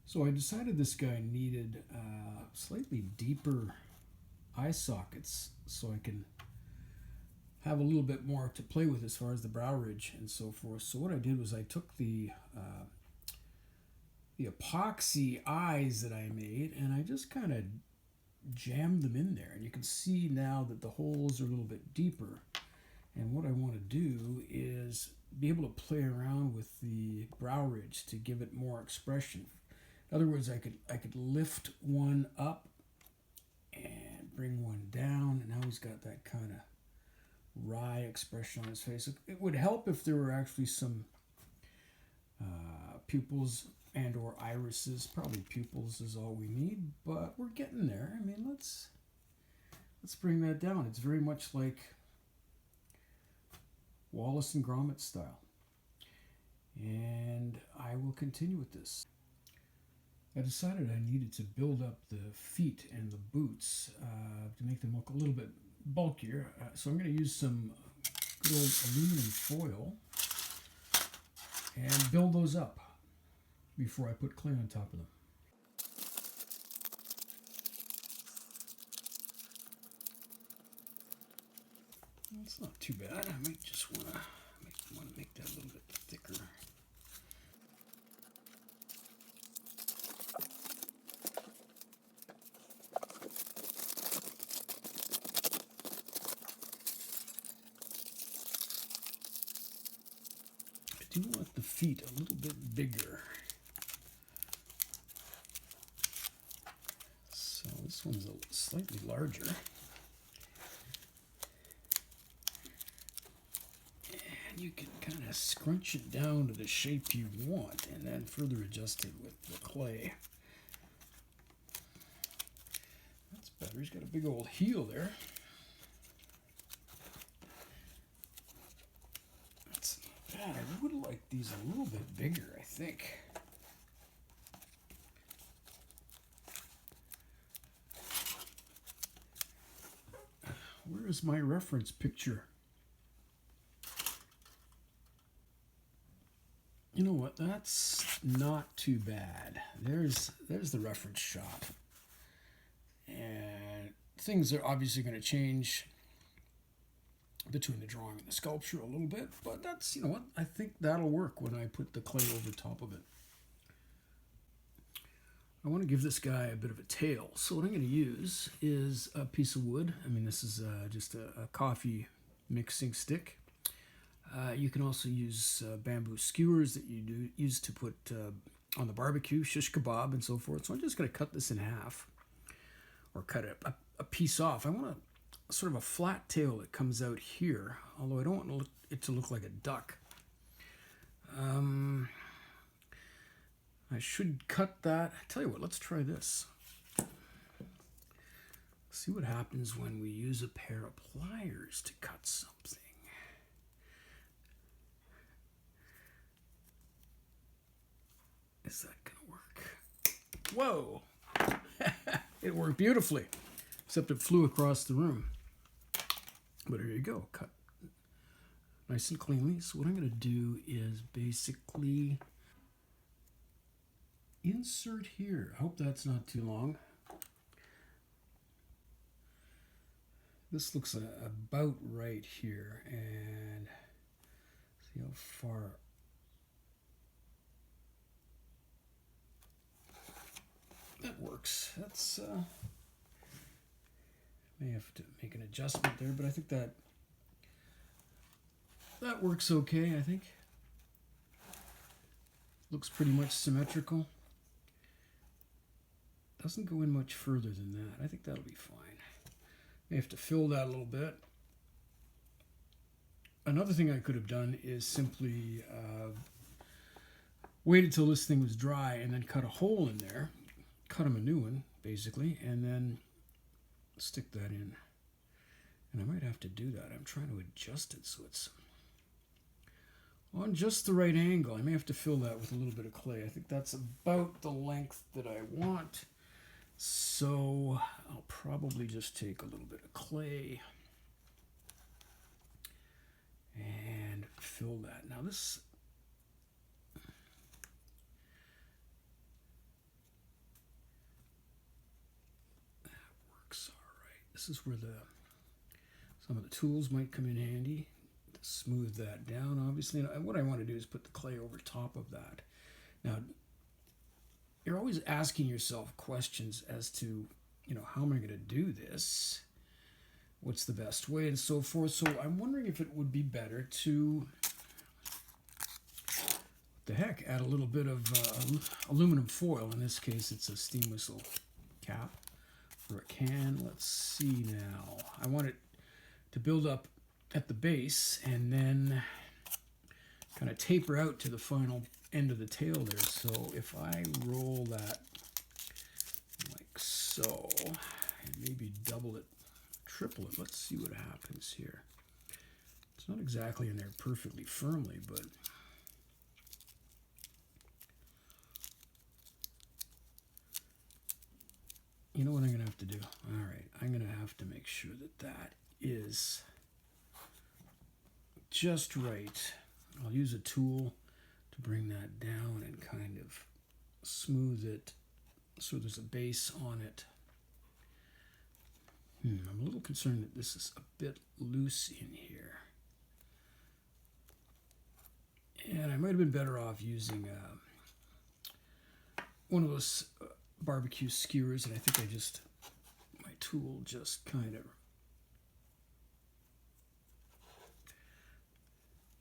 So I decided this guy needed slightly deeper eye sockets so I can have a little bit more to play with as far as the brow ridge and so forth. So what I did was I took the epoxy eyes that I made and I just kind of jammed them in there. And you can see now that the holes are a little bit deeper. And what I want to do is be able to play around with the brow ridge to give it more expression. In other words, I could lift one up and bring one down, and now he's got that kind of wry expression on his face. It would help if there were actually some pupils and or irises. Probably pupils is all we need, but we're getting there. I mean, let's bring that down. It's very much like Wallace and Gromit style. And I will continue with this. I decided I needed to build up the feet and the boots to make them look a little bit bulkier. So I'm going to use some good old aluminum foil and build those up before I put clay on top of them. It's not too bad. I might just want to make that a little bit thicker. I do want the feet a little bit bigger. So this one's slightly larger. You can kind of scrunch it down to the shape you want and then further adjust it with the clay. That's better. He's got a big old heel there. That's not bad. I would like these a little bit bigger, I think. Where is my reference picture? You know what? That's not too bad. There's the reference shot. And things are obviously going to change between the drawing and the sculpture a little bit, but that's, you know what? I think that'll work when I put the clay over top of it. I want to give this guy a bit of a tail. So what I'm going to use is a piece of wood. I mean, this is just a coffee mixing stick. You can also use bamboo skewers that you use to put on the barbecue, shish kebab and so forth. So I'm just going to cut this in half or cut a piece off. I want sort of a flat tail that comes out here, although I don't want it to look like a duck. I should cut that. I tell you what, let's try this. See what happens when we use a pair of pliers to cut something. Is that gonna work? Whoa! It worked beautifully, except it flew across the room. But here you go, cut nice and cleanly. So what I'm gonna do is basically insert here. I hope that's not too long. This looks about right here, and see how far. That works. That's may have to make an adjustment there, but I think that works okay. I think looks pretty much symmetrical. Doesn't go in much further than that. I think that'll be fine. May have to fill that a little bit. Another thing I could have done is simply waited till this thing was dry and then cut a hole in there. Cut him a new one, basically, and then stick that in. And I might have to do that. I'm trying to adjust it so it's on just the right angle. I may have to fill that with a little bit of clay. I think that's about the length that I want. So I'll probably just take a little bit of clay and fill that. Now this this is where some of the tools might come in handy to smooth that down, obviously. And what I want to do is put the clay over top of that. Now, you're always asking yourself questions as to, how am I going to do this? What's the best way and so forth. So I'm wondering if it would be better to, add a little bit of aluminum foil. In this case, it's a steam whistle cap for a can. Let's see now. I want it to build up at the base and then kind of taper out to the final end of the tail there. So if I roll that like so, and maybe double it, triple it, let's see what happens here. It's not exactly in there perfectly firmly, but you know what I'm going to have to do? All right, I'm going to have to make sure that is just right. I'll use a tool to bring that down and kind of smooth it so there's a base on it. I'm a little concerned that this is a bit loose in here. And I might have been better off using one of those barbecue skewers, and I think my tool just kind of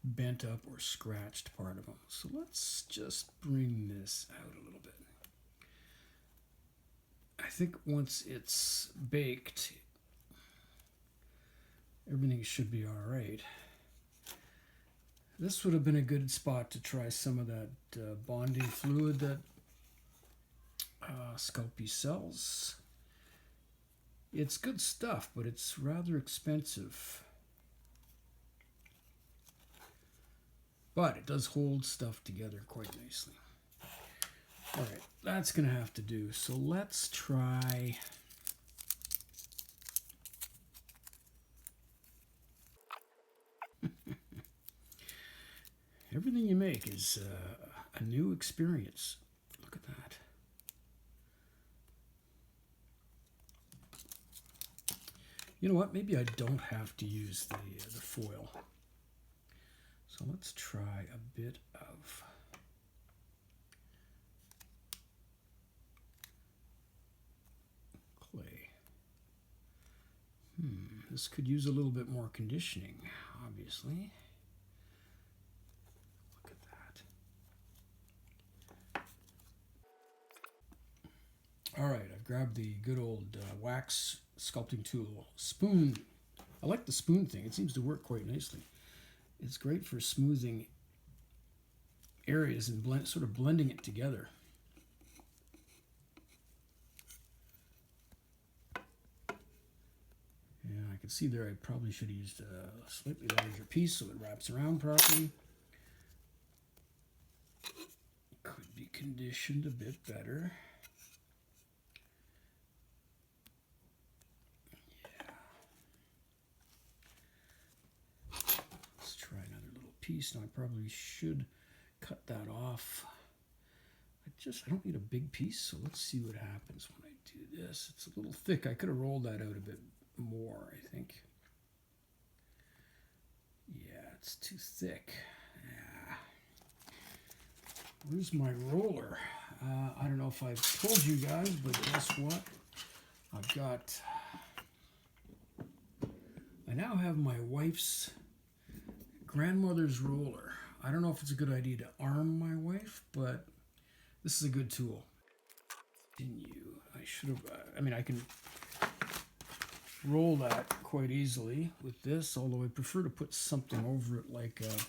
bent up or scratched part of them. So let's just bring this out a little bit. I think once it's baked, everything should be all right. This would have been a good spot to try some of that bonding fluid that Sculpey sells. It's good stuff, but it's rather expensive. But it does hold stuff together quite nicely. All right, that's going to have to do. So let's try everything you make is a new experience. Look at that. You know what? Maybe I don't have to use the foil. So let's try a bit of clay. This could use a little bit more conditioning, obviously. Look at that. All right, I've grabbed the good old wax sculpting tool. Spoon. I like the spoon thing. It seems to work quite nicely. It's great for smoothing areas and sort of blending it together. Yeah, I can see there I probably should have used a slightly larger piece so it wraps around properly. Could be conditioned a bit better. Piece. Now I probably should cut that off. I don't need a big piece, so let's see what happens when I do this. It's a little thick. I could have rolled that out a bit more, I think. Yeah, it's too thick. Yeah. Where's my roller? I don't know if I've told you guys, but guess what? I now have my wife's grandmother's roller. I don't know if it's a good idea to arm my wife, but this is a good tool. I should have, I can roll that quite easily with this, although I prefer to put something over it like, and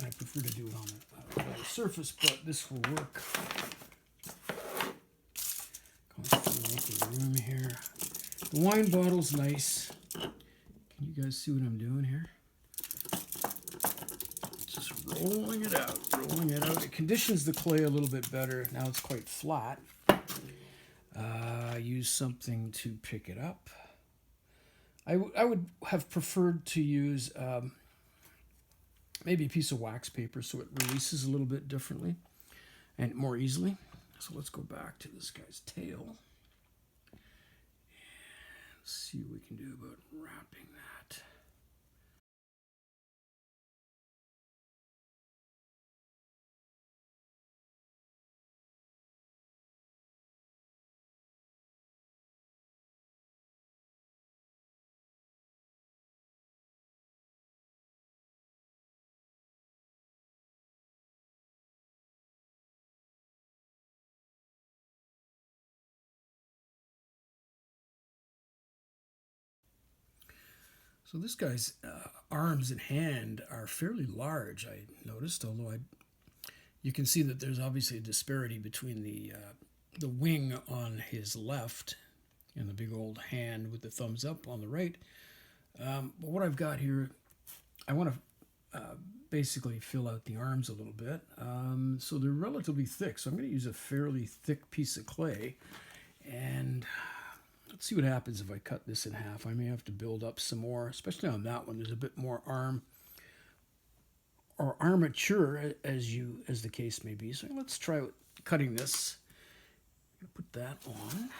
I prefer to do it on a surface, but this will work. Constantly making room here. The wine bottle's nice. Can you guys see what I'm doing here? Just rolling it out, rolling it out. It conditions the clay a little bit better. Now it's quite flat. Use something to pick it up. I would have preferred to use maybe a piece of wax paper so it releases a little bit differently and more easily. So let's go back to this guy's tail. see what we can do about wrapping that. So this guy's arms and hand are fairly large, I noticed, although you can see that there's obviously a disparity between the wing on his left and the big old hand with the thumbs up on the right. But what I've got here, I want to basically fill out the arms a little bit. So they're relatively thick, so I'm going to use a fairly thick piece of clay, and let's see what happens if I cut this in half. I may have to build up some more, especially on that one. There's a bit more arm or armature, as the case may be. So let's try cutting this. I'm going to put that on.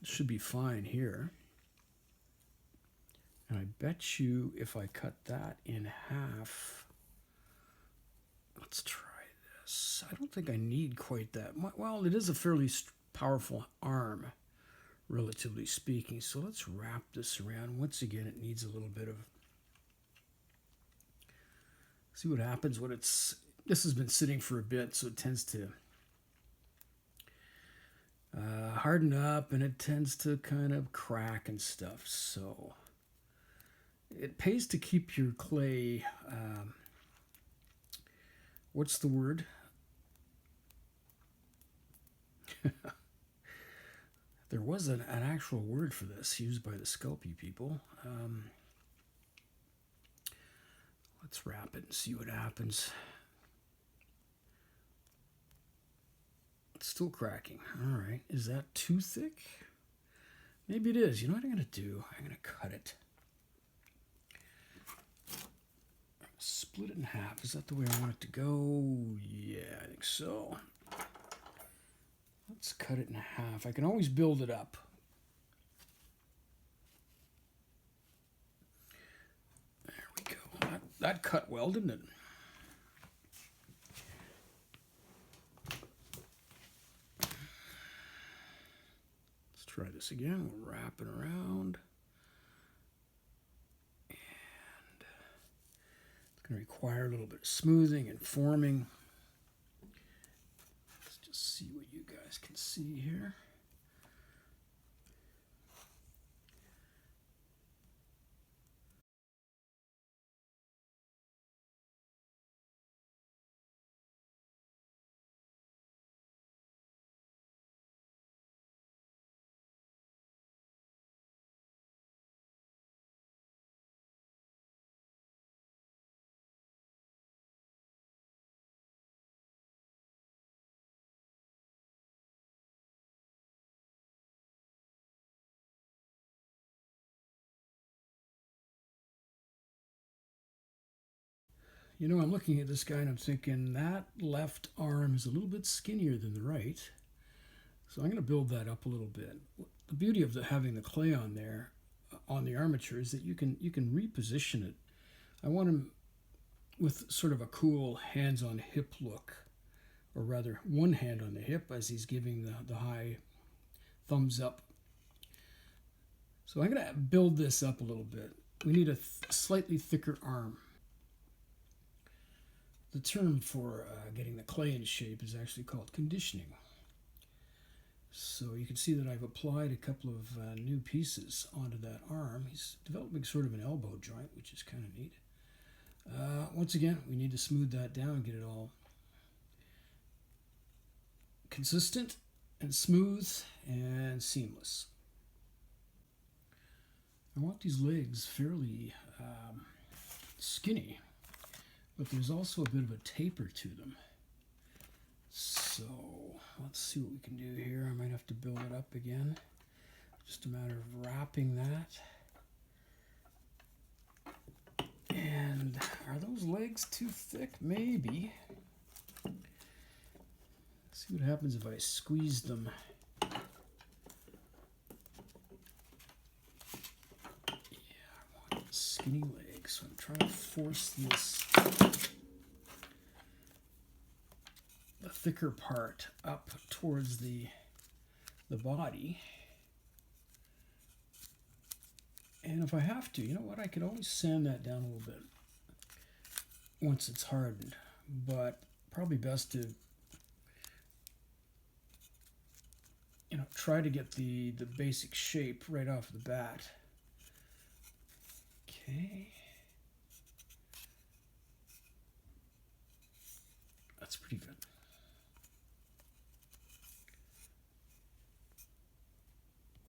It should be fine here. And I bet you if I cut that in half, let's try this. I don't think I need quite that. Well, it is a fairly powerful arm, relatively speaking. So let's wrap this around. Once again, it needs a little bit of, see what happens when this has been sitting for a bit, so it tends to harden up and it tends to kind of crack and stuff. So it pays to keep your clay, what's the word? There was an actual word for this used by the Sculpey people. Let's wrap it and see what happens. It's still cracking. All right. Is that too thick? Maybe it is. You know what I'm going to do? I'm going to cut it. Split it in half. Is that the way I want it to go? Yeah, I think so. Let's cut it in half. I can always build it up. There we go. That cut well, didn't it? Let's try this again. We'll wrap it around. And it's going to require a little bit of smoothing and forming. Let's just see what you guys can see here. You know, I'm looking at this guy and I'm thinking that left arm is a little bit skinnier than the right. So I'm going to build that up a little bit. The beauty of having the clay on there, on the armature, is that you can reposition it. I want him with sort of a cool hands on hip look, or rather one hand on the hip as he's giving the high thumbs up. So I'm going to build this up a little bit. We need a slightly thicker arm. The term for getting the clay in shape is actually called conditioning. So you can see that I've applied a couple of new pieces onto that arm. He's developing sort of an elbow joint, which is kind of neat. Once again, we need to smooth that down and get it all consistent and smooth and seamless. I want these legs fairly skinny, but there's also a bit of a taper to them. So let's see what we can do here. I might have to build it up again. Just a matter of wrapping that. And are those legs too thick? Maybe. Let's see what happens if I squeeze them. skinny legs. So I'm trying to force this, the thicker part up towards the body. And if I have to, you know what, I could always sand that down a little bit once it's hardened, but probably best to, you know, try to get the basic shape right off the bat. Okay. That's pretty